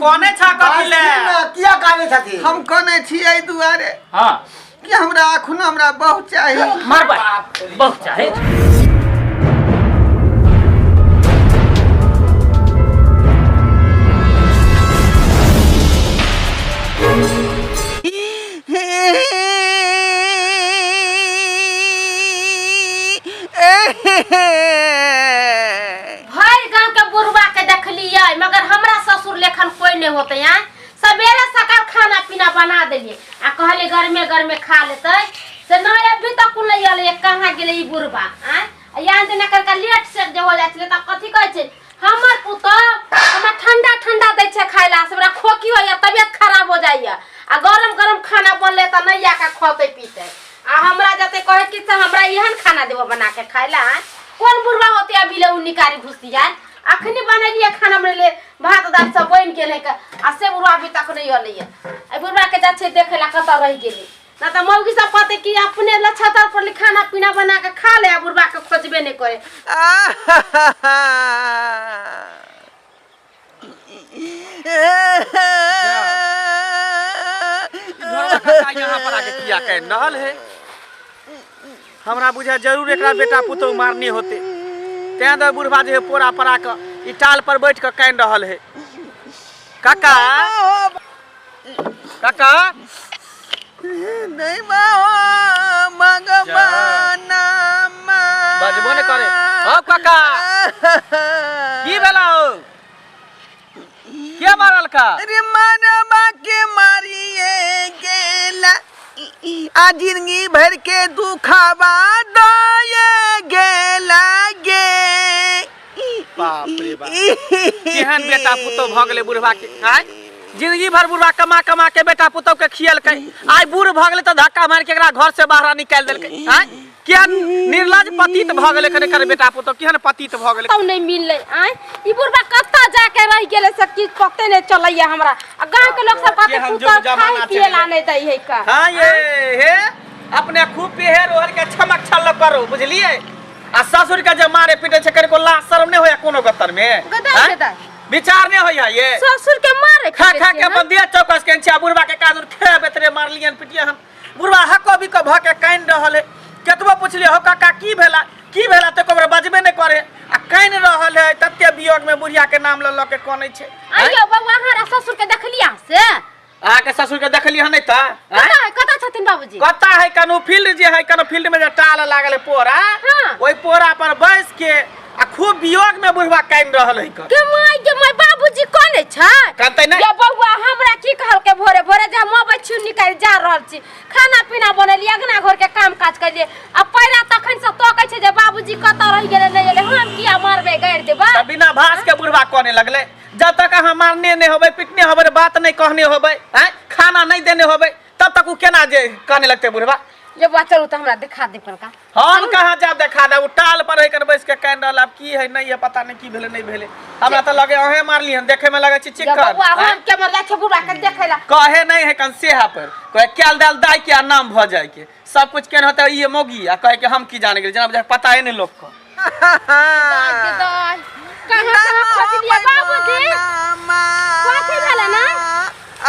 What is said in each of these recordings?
कोने छा कथिले किया काने छथि हम कोने छियै दुआरे हां कि हमरा अखन हमरा बहुत चाहिए मारबा बहुत चाहे भर गांव के बुढ़वा के देखलिए मगर हमरा ससुर लेखन कोई नहीं होते हैं सवेरे सकाल खाना पीना बना देलिए आ कहले घर में खा लेते से ना अभी तक नहीं आले कहां गेले ई बुढ़वा यान दिन कर लेट से जे हो जाय छै त कथि कहै छै हमर पुतो हमरा ठंडा ठंडा दै छै खाइला से हमरा खोकी होय तबियत खराब हो जाइए आ गरम खाना बनले त नहीं आके खोते पीते आ हमरा जते कहे कि हमरा एहन खाना देबो बना के खाइला कौन बुढ़वा होते अभी ले निकारी घुसिया अखनी बनलिए खाना बनले भात दाल सब बन गेले आ से बुढ़वा अभी तक नहीं होले ए बुढ़वा के जाछे देखेला कत रह गेले ना त मौगी सब कहते कि अपने लछतर पर खाना पीना बना के खा ले बुढ़वा के खोजबे नहीं करे यहाँ पर आके किया कह रहल है हमरा बुझा जरूर एकरा बेटा पुतौ मारनी होते तें द बुढ़वा जे पोरा परा के ई टाल पर बैठ के कान रहल है काका काका नहीं मगवाना बजबो ने करे ओ काका की भेला हो के मारल का अरे मारबा के मारिए गेला आ जिंदगी भर के दुखावा दए गेला गे बाप रे बाप केहन बेटा पुतौ भ गेले बुढ़वा के आय जिंदगी भर बुढ़वा कमा के बेटा पुतौ के खियल के आय बूढ़ भ गेले त धक्का मार के एकरा घर से बाहर निकाल देलकै आय केहन निर्लज पतित भ गेले कने कर बेटा पुतौ केहन पतित भ गेले तौ नहीं मिलले आय ई बुढ़वा कत्ता जाके रह गेले से की पते नहीं चलैया हमरा आ गांव के लोग सब कहते पुतौ खाई पिएला नहीं दै है का हां ये हे अपने खूब पेहर ओहर के छमक छल करो बुझलिए आ ससुर के जे मारे पीटे छै कर को ला शर्म नहीं होया कोनो गतर में गदर विचार नहीं होया ये ससुर के मारे खा के बंदिया चौकस के छिया बुढ़वा के कादुर खे बेतरे मार लियन पिटिया हम बुढ़वा हको भी भ के कान रहल है केतबो पूछलिए हो काका की भेला त कोबरे बजबे नहीं करे आ कान रहल है तते वियोग में बुढ़िया के नाम ल के कोनै छै अइयो बउवा हमारा ससुर के देखलिया से आ के ससुर के देखलिए नहीं त कता छथिन बाबूजी कता है कनो फील्ड जे है कनो फील्ड में जे टाल लागल पोरा ओई पोरा पर बैस के आ खूब वियोग में बुढ़वा कान रहल है के माय बाबूजी कोने छ कहते नहीं ये बउवा हमरा की कहल के भोरे भोरे जे हम बच्चू निकाल जा रहल छी खाना पीना बनलिए अगना घर के काम काज करिए आ पैरा तखन से तो कहै छै जे बाबूजी कत रह गेले नहीं एले हम किया मारबे गाड़ देबा बिना भास के बुढ़वा कोने लगले जब तक हम मारने नहीं होबे पिटने होबे बात नहीं कहने होबे हैं खाना नहीं देने होबे तब तक उ केना जे कहने लगते बुढ़वा ये बच्चू त हमरा दिखा दे पर का हम कहां जा देखा दे उ टाल पर है कर बैस के कान रहल अब की है नहीं है पता नहीं की भेले नहीं भेले हमरा त लगे अहे मारली हम देखे में लगे छी चिक्कर बउवा हम के मरला छ बुढ़वा के देखेला कहे नहीं है कन सेहा पर कोई क्याल दाल दाई के नाम भ जाए के सब कुछ केन होता ये मोगी आ कहे के हम की जाने गेल जना पता है नहीं लोग को कहां फटलिया बाबूजी कथि भेला ना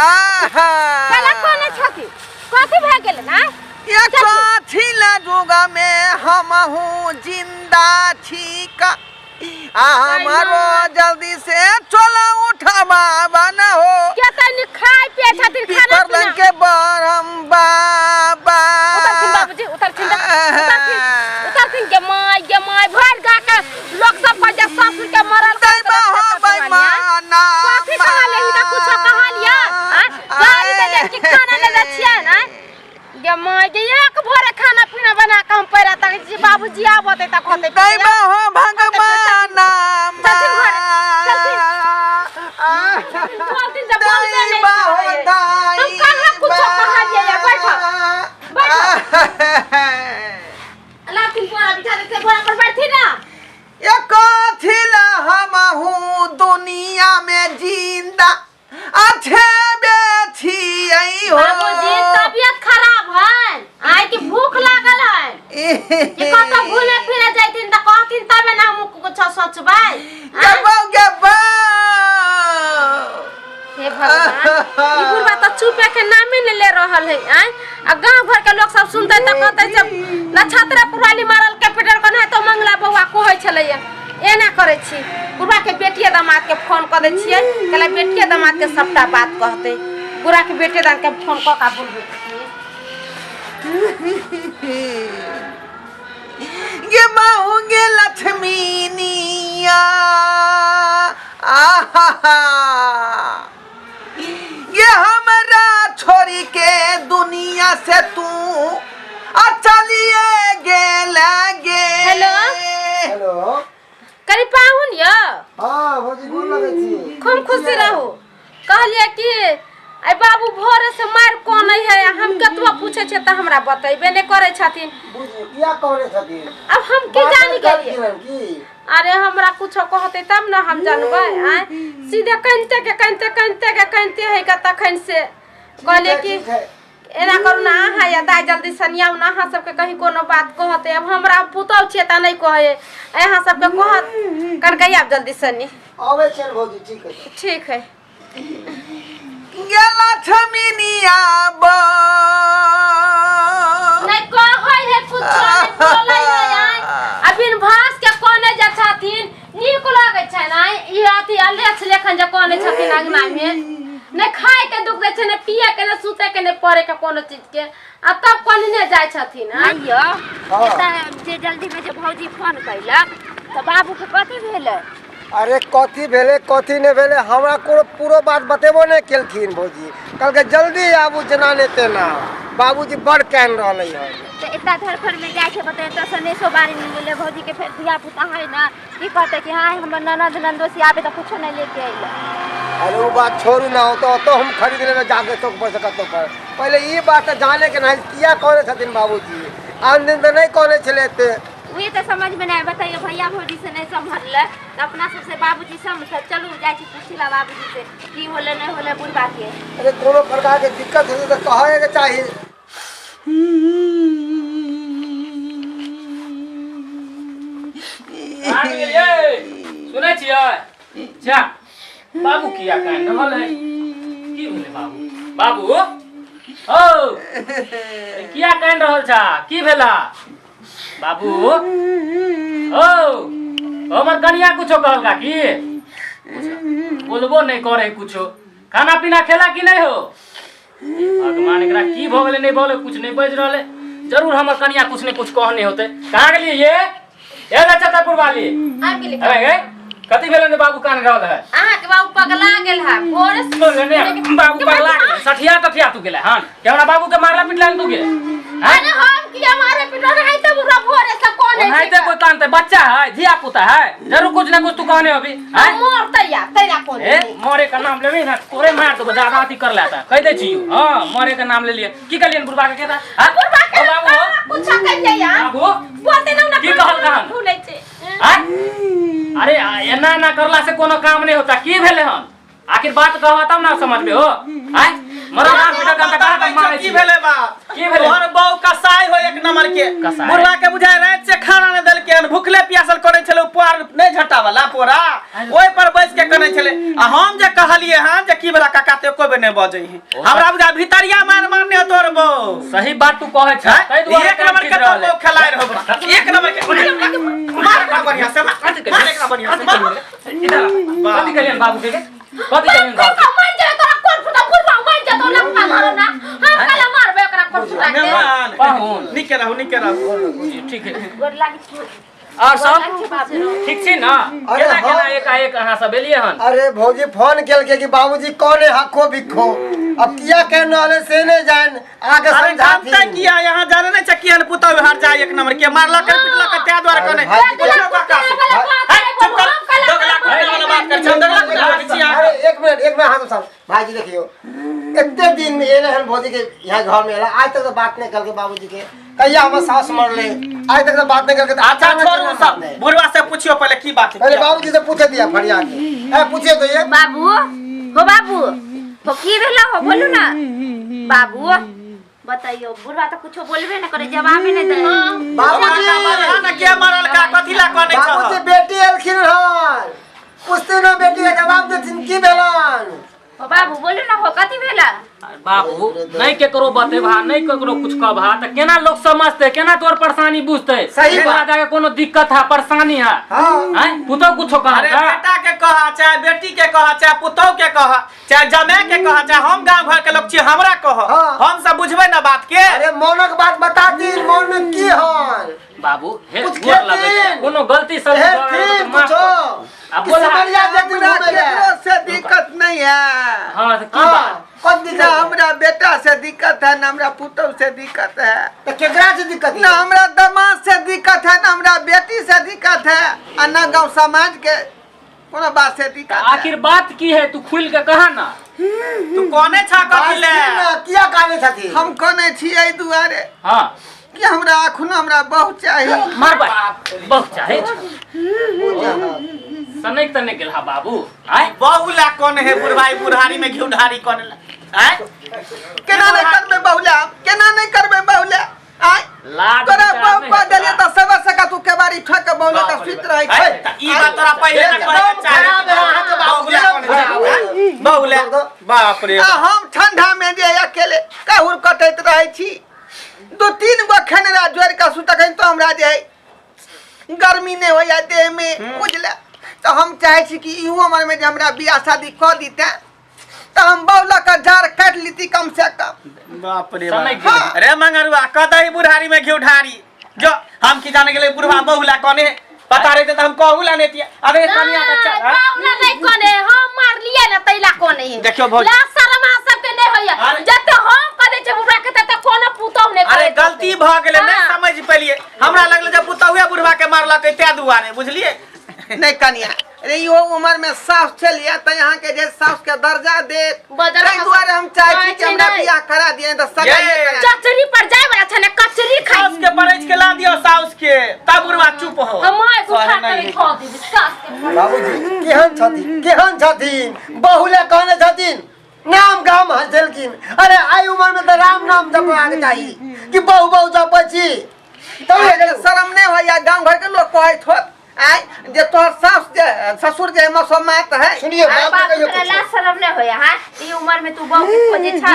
आहा कला कोने छथि कथि भ गेल ना ये कथि लगुगा में हम हूँ जिंदा छी का हमारो जल्दी से चलो उठवा बना हो क्या तनी खाई पिए छथिन खाना पीना के बरम बाबा उतर छिन के माय भर गा के लोग सब पर जे ससुर के मरल दई भाई माना कथि कहले ही त कुछ कहलिया गाड़ी दे दे कि खाना ले जा छिया ना गे माय के एक भोरे खाना पीना बना के हम पैरा तक जी बाबूजी आबते त खते दई हो भगवान नाम चलती जब बोलते नहीं हम कहां कुछ कहलिए या बैठो अल्लाह तुम पूरा बिठा दे बोरा पर बैठी ना ये कथि ला हम हूँ दुनिया में जिंदा अच्छे बेठी आई हो बाबूजी तबीयत खराब है आय की भूख लागल है ये कत घूमे फिरे जाइतिन त कहतिन तबे ना हम कुछ सोचबै गबो हे भगवान ई बुढ़वा तो चुपे के नामे ने ले रहल है आय आ गांव घर के लोग सब सुनते त कहते जब नक्षत्र पुरवाली मारल कैपिटल कोन है तो मंगला बौआ कहै छलै एना करे छी बुढ़वा के बेटिया दामाद के फोन कर दे छियै कहले बेटिया दामाद के सबटा बात कहते बुढ़ा के बेटे दान के फोन क का बोलबे ये मांगे लक्ष्मीनिया ये हमरा छोरी के दुनिया से तू चलिए गेला गे। हेलो करी पाहुन य हां भौजी गोर लगै छी खूब खुशी रहू कहलिए कि आई बाबू भोरे से मार कोन है हम कतवा पूछे छ त हमरा बतैबे ने करे छथिन किया कहले छथिन अब हम की जानी गेलिए अरे हमरा कुछ कहते तब ना हम जानबै आ सीधे कहते है का तखन से कहले कि एना करू ना हां या दाई जल्दी सनियाउ ना हां सबके कहीं कोनो बात कहते अब हमरा पुतौ छिए त नहीं कहे यहां सबके कहत करके आप जल्दी सनी आवे चल भौजी ठीक है गेला छमिनिया बा नहीं कहै है कुछ नहीं बोलै है अबिन भास के कोने जा छथिन नीक लागे छै ना ई अथी अलेछ लेखन जे कोने छथिन अंगना में नहीं खाए के दुख दे छै ने पिए के ने सुते के ने पड़े के कोनो चीज के आ तब कोने ने जाय छथिन आइयो एता जे जल्दी में जे भौजी फोन कैलक त बाबू के कथि भेलै अरे कथी भेले कथी ने भेले हमरा को पूरा बात बतेबो नहीं केलखिन भौजी कल के जल्दी आबू जना ने तेना बाबूजी बड़ कहन रहलै है तो इतना घर घर में जाके बताए तो सनेशो बारी में मिले भौजी के फिर दिया पुता है ना की कहते कि हां हमर ननद नंदोसी आबे तो कुछ नहीं लेके आइला अरे वो बात छोड़ू ना तो हम खरीद लेबे जाके तो पैसा कतो पर पहले ई बात जाने के नहीं किया कहले छथिन बाबूजी आन दिन तो नहीं कहले छलेते वही तो समझ में नहीं बताइए भैया भौजी से नहीं संभल तो अपना सबसे बाबूजी समझ चलू जाए छी पूछिला बाबूजी से की होले नहीं होले बुढ़वा के अरे कोनो प्रकार के दिक्कत है तो कहे के चाहिए सुनै छियै जा बाबू किया कान रहल है की भेले बाबू ओ किया कान रहल छा की भेला बाबू ओ हमर कनिया कुछो कहलका की बोलबो नहीं करे कुछो खाना पीना खेला कि नहीं हो भगवान एकरा की भ गेले नहीं बोले कुछ नहीं बज रहले जरूर हमर कनिया कुछ ने कुछ कहने होते कहां गेलिए ये छतरपुर वाली आ गेली अरे कथि भेले ने बाबू कान रहल है अहाँ के बाबू पगला गेल है भोरे से बोले ने बाबू पगला गेल सठिया तठिया तू गेले हां के हमरा बाबू के मारला पिटला तू के अरे हम किया मारे पिटो नहीं तो बुरा भोरे से कोन है नहीं तो कोई कानते बच्चा है धिया पुता है जरूर कुछ ना कुछ तू कहने अभी हैं मोर तैया तेरा कोन ए मोरे का नाम लेबे ना तोरे मार दो ज्यादा अथी कर लेता कह दे छी हां मोरे का नाम ले लिए की कहलियन बुढ़वा के केता हां बुढ़वा के बाबू कुछ कहिए यार बाबू बोलते ना की कहल कान भूलै छे हैं अरे एना ना करला से कोनो काम नहीं होता की भेले हन आखिर बात कहवा तब ना समझ में हो हैं मरा मार बेटा का कहा मारे की भेले बा की भेले तोहर बहू कसाई हो एक नंबर के कसाई? बुढ़वा के बुझाय रात से खाना न देल के भूखले प्यासल करे छले ऊपर नहीं झटा वाला पोरा ओई पर बैठ के कने छले आ हम जे कहलिए हां जे की वाला काका ते कोई नहीं बजै है हमरा बुझा भीतरिया मार मारने तोर बहू सही बात तू कहे छ कई दुआरे एक नंबर के तो खिलाए रहब एक नंबर के मार का बढ़िया से मार का बढ़िया से कथि कहलियन बाबू के कथि कहलियन बाबू मन जे तोरा कोन फुटा बुढ़वा मन जे तो लपा मारो ना हम कला मारबे ओकरा कोन फुटा के पाहुन निके रहू ठीक है गोर लागी और सब ठीक छी ना अरे केना केना हाँ। एक अहाँ सब एलिए हन अरे भौजी फोन केलके कि बाबूजी कौन हको बिखो अब किया कहने वाले से नहीं जान आगे अरे समझा जानता किया यहाँ जाने नहीं चकियन पुता हार जाए एक नंबर के मारला कर पिटला कर त्या द्वारा कने पूछो काका चुप कर दोगला कुत्ते वाला बात कर चल दोगला कुत्ते अरे एक मिनट हाथ साहब भाई जी देखियो इतने दिन में ये रहन भौजी के यहाँ घर में आज तक तो बात नहीं करके बाबूजी के कहिया हमर सास मर ले आज तक तो बात नहीं करके अच्छा छोड़ सब बुढ़वा से पूछियो पहले की बात है पहले बाबूजी से पूछे दिया फरियाद है पूछे तो ये बाबू हो बाबू हो की भेला हो बोलू ना बाबू बताइयो बुढ़वा तो कुछ बोलबे न करे जवाब नहीं दे बाबूजी ना के मारल का कथिला कोने छ बाबूजी बेटी अलखिन हन पुछते न बेटी का जवाब देथिन की भेलन हो बाबू बाबू बोले ना हो कथी भेला बाबू नहीं केकरो बतेबा नहीं केकरो कुछ कहबा त केना लोग समझते केना तोर परेशानी बुझते सही तोरा बात। जाके कोनो दिक्कत है परेशानी है हाँ। हैं पुतो कुछो अरे कहा बेटा के कहा चाहे बेटी के कहा चाहे पुतौ के कहा चाहे जमाई के कहा चाहे हम गांव घर के लोग छी हमरा कह हाँ। हम सब बुझबे ना बात के अरे मौनक बात बता दी मौन की हन बाबू हे कुछ गोर लगे छै खेतीन। कोनो गलती सब हे ठीक कुछो अब बोला समझिया देती घूमे केकरो से दिक्कत नहीं है हां त की बात कौन ना दिक्कत हमरा बेटा से दिक्कत है ना हमरा पुतौ से दिक्कत है तो केकरा से दिक्कत ना हमरा दामाद से दिक्कत है ना हमरा बेटी से दिक्कत है और ना गांव समाज के कोनो बात से दिक्कत है आखिर बात की है तू खुल के कहा ना तू कोने छा कथी ले किया काने छथि हम कोने छियै दुआरे हां कि हमरा अखनो हमरा बहुत चाहिए मार बहुत चाहे सनक तने गेलहा बाबू आय बहुला कौन है बुढ़ाई बुढ़ारी में घिउ ढारी कौन है केना नहीं करबे बहुला केना नहीं करबे बहुला आय लाज तोरा विचार बहु नहीं को है। देलिए त सब सका तू केबारी ठक के बहुला त सुत रही छै ई बात तोरा पहिले न करे के चाही बहुला कौन है बहुला बाप रे आ हम ठंडा में जे अकेले कहूर कटैत रहे छी दो तीन गो खनरा जोड़ के सुतकन तो हमरा जे है गर्मी नहीं होया देह में बुझले तो हम चाहे छी कि इहो उम्र में जे हमरा बियाह शादी क दीते तो हम बहुला का जार काट लीती कम से कम बाप रे सनक बाप। गेल। अरे मंगरुआ कदई बुढ़ारी में घिउ ढारी जो हम की जाने के लिए बुढ़वा बहुला कौन है पता रहते तो हम कहूला नहीं थिया अरे कनिया तो चल हाँ? बाबूला नहीं कोने हम मार लिए ना तैला कोने है देखियो भौजी। ला शर्मा सबके नहीं होया अरे- जते हम करे छै बुढ़ा के त कोनो पुतौ नहीं अरे गलती भ गेले नहीं हाँ। समझ पेलिए हमरा लगले जब पुतहुए बुढ़वा के मारलक त्या दुआरे बुझलिए नहीं कनिया अरे इहो उम्र में सास चलिए तो यहाँ के जे सास के दर्जा दे बदल ताहि दुआरे हम चाहे छी कि हमरा बियाह करा दिए तो सगाई ये- करा चचरी पर जाय वाला छै ना कचरी खाई साउस के परच के ला दियो साउस के तब बुढ़वा चुप हो हम आए उठा सहे के नहीं। खा दी सास के बाबूजी केहन छथिन बहुला कहने छथिन नाम गाम हंसलखिन अरे आई उम्र में तो राम नाम जपबाक चाही कि बहु बहु जपै छी तब शर्म नहीं होया गांव घर के लोग कहत होत आय जे तोहर सास जे ससुर जे मसम्मात है सुनिए अरे बाप बाबू कहियो तोरा कुछ लाज शरम नहीं होया हां ई उम्र में तू बहु के खोजे छा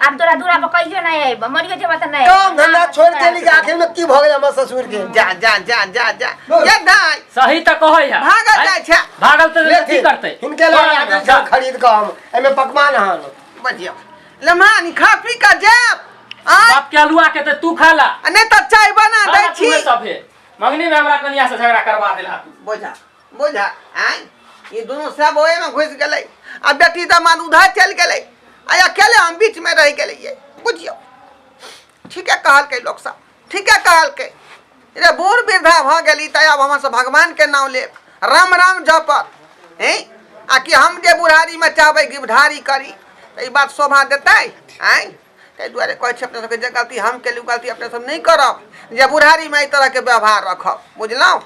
अब तोरा दूरा पर कहियो नहीं आइब मरियो जेबा त नहीं काम धंधा छोड़ के ली आखिर में की भ गेल हमर ससुर के जा जा जा जा जा ये दाई सही त कहै है भागल जाय छै भागल त की करते हिनके लिए आदमी सब खरीद के हम एमे पकवान हन बजियो लम्हानी खा पी का जाब आय बाप के अलुआ के त तू खाला नहीं तो चाय बना दे छी सब है मंगनी में हमरा कनिया से झगड़ा करवा देला तू बोझा बोझा आय ये दोनों सब ओए में घुस गेलै आ बेटी दामाद उधार चल गेलै आ अकेले हम बीच में रह गेलै ये बुझियो ठीक है कहल के लोग सब ठीक है कहल के रे बूढ़ वृद्धा भ गेली त अब हम सब भगवान के नाम ले राम राम जपत हैं आ कि हम जे बुढ़ारी में चाहबै गिरधारी करी त ई बात शोभा देतै आय ताहि दुआरे कहै छी अपने सबके जे गलती हम केलू गलती अपने सब नहीं करब जे बुढ़ारी में एहि तरह के व्यवहार रखब बुझलहुँ